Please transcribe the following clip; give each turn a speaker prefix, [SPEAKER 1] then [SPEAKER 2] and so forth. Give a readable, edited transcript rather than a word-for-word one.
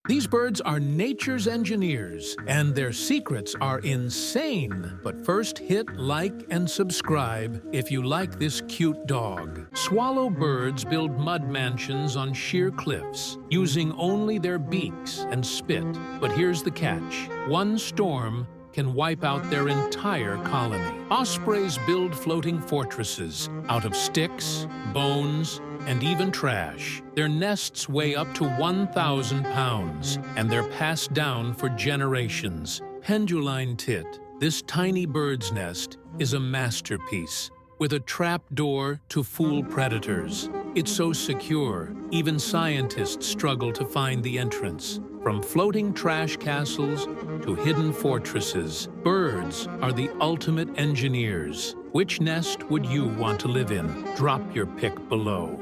[SPEAKER 1] These birds are nature's engineers, and their secrets are insane. But first hit like and subscribe if you like this cute dog. Swallow birds build mud mansions on sheer cliffs, using only their beaks and spit. But here's the catch. One storm can wipe out their entire colony. Ospreys build floating fortresses out of sticks, bones, and even trash. Their nests weigh up to 1,000 pounds, and they're passed down for generations. Penduline Tit, this tiny bird's nest, is a masterpiece, with a trapdoor to fool predators. It's so secure, even scientists struggle to find the entrance. From floating trash castles to hidden fortresses, birds are the ultimate engineers. Which nest would you want to live in? Drop your pick below.